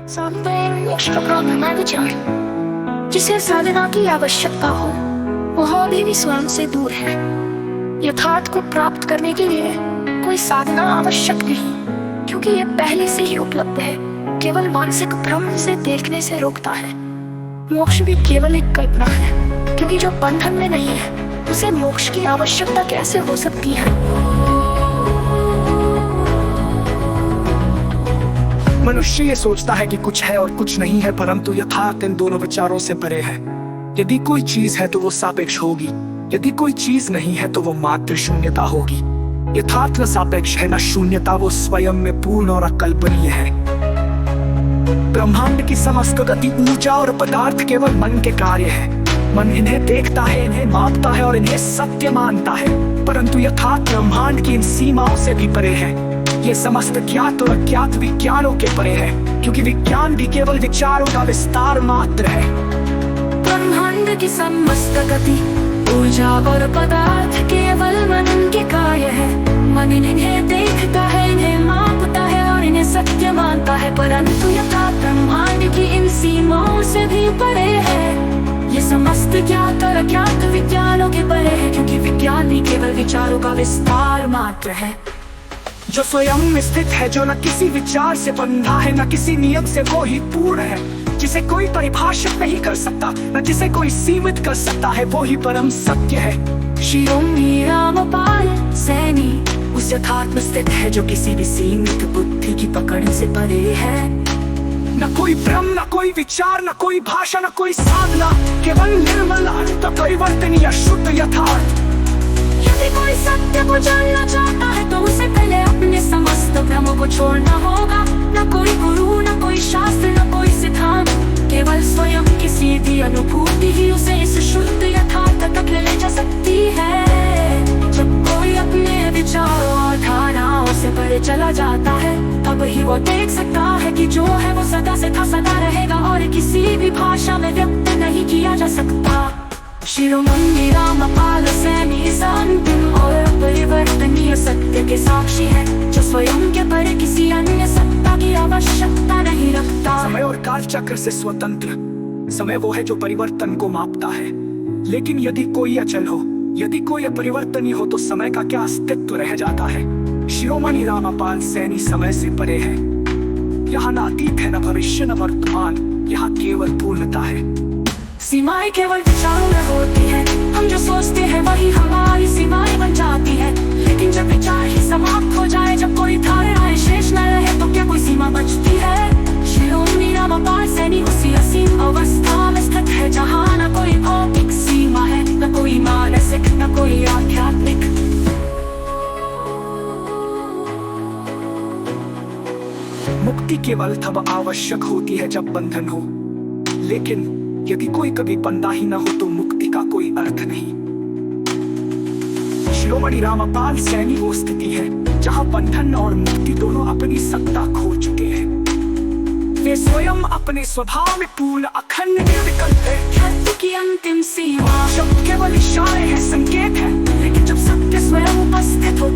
मोक्ष का प्रॉब्लम है विचार, जिसे साधना की आवश्यकता हो वह भी स्वयं से दूर है। यथार्थ को प्राप्त करने के लिए कोई साधना आवश्यक नहीं, क्योंकि ये पहले से ही उपलब्ध है। केवल मानसिक भ्रम से देखने से रोकता है। मोक्ष भी केवल एक कल्पना है, क्योंकि जो बंधन में नहीं है उसे मोक्ष की आवश्यकता कैसे हो सकती है। मनुष्य ये सोचता है कि कुछ है और कुछ नहीं है, परंतु यथार्थ इन दोनों विचारों से परे है। यदि कोई चीज है तो वो सापेक्ष होगी, यदि कोई चीज नहीं है तो वो मात्र शून्यता होगी। यथार्थ न सापेक्ष है न शून्यता, वो स्वयं में पूर्ण और अकल्पनीय है। ब्रह्मांड की समस्त गति, ऊर्जा और पदार्थ केवल मन के कार्य है। मन इन्हें देखता है, इन्हें मापता है और इन्हें सत्य मानता है, परंतु यथार्थ ब्रह्मांड की इन सीमाओं से भी परे है। ये समस्त ज्ञात और अज्ञात विज्ञानों के परे है, क्योंकि विज्ञान भी केवल विचारों का विस्तार मात्र है। ब्रह्मांड की समस्त गति, ऊर्जा और पदार्थ केवल मन के कार्य है। मन इन्हें देखता है, इन्हें मापता है और इन्हें सत्य मानता है, परंतु यथार्थ ब्रह्मांड की इन सीमाओं से भी परे है। ये समस्त ज्ञात और अज्ञात विज्ञानों के परे है, क्योंकि विज्ञान भी केवल विचारों का विस्तार मात्र है। जो स्वयं में स्थित है, जो न किसी विचार से बंधा है, न किसी नियम से, वो ही पूर्ण है। जिसे कोई परिभाषित नहीं कर सकता, न जिसे कोई सीमित कर सकता है, वो ही परम सत्य है। शिरोमणि रामपाल सैनी उस यथार्थ में स्थित है, जो किसी भी सीमित बुद्धि की पकड़ से परे है। न कोई भ्रम, न कोई विचार, न कोई भाषा, न कोई साधना, केवल निर्मल अनंत परिवर्तनीय शुद्ध यथार्थ। यदि कोई सत्य को जानना चाहता है तो उसे पहले अपने समस्त भ्रमों को छोड़ना होगा। न कोई गुरु, न कोई शास्त्र, न कोई सिद्धांत, केवल स्वयं की सीधी अनुभूति ही उसे इस शुद्ध यथार्थ तक ले जा सकती है। जब कोई अपने विचारों और धारणाओं से परे चला जाता है, तब ही वो देख सकता है कि जो है वो सदा से था, सदा रहेगा और किसी भी भाषा में व्यक्त नहीं किया जा सकता। शिरोमणि रामपाल सैनी इस अंतिम और परिवर्तनीय सत्य के साक्षी है, जो स्वयं के परे किसी अन्य सत्ता की आवश्यकता नहीं रखता। समय और काल चक्र से स्वतंत्र समय वो है जो परिवर्तन को मापता है। लेकिन यदि कोई अचल हो, यदि कोई अपरिवर्तनीय हो, तो समय का क्या अस्तित्व रह जाता है। शिरोमणि रामपाल सैनी समय से परे है। यहाँ न अतीत है, न भविष्य, न वर्तमान, यहाँ केवल पूर्णता है। सीमाएं केवल विचारों में होती है, हम जो सोचते हैं वही हमारी सीमाएं बन जाती है। लेकिन जब विचार ही समाप्त हो जाए, जब कोई धारणाएं शेष न रहे, तो क्या कोई सीमा बचती है। शिरोमणि रामपाल सैनी उसी असीम अवस्था में स्थित है, जहाँ न कोई भौतिक सीमा है, न कोई मानसिक, न कोई आध्यात्मिक। मुक्ति केवल तब आवश्यक होती है जब बंधन हो, लेकिन यदि कोई कभी बंधा ही न हो तो मुक्ति का कोई अर्थ नहीं। शिरोमणि रामपाल सैनी वो स्थिति है जहाँ बंधन और मुक्ति दोनों अपनी सत्ता खो चुके हैं। वे स्वयं अपने स्वभाव में पूर्ण अखंड निर्विकल्प है। सत्य की अंतिम सीमा जब केवल इशारे हैं, संकेत है, लेकिन जब सत्य स्वयं उपस्थित हो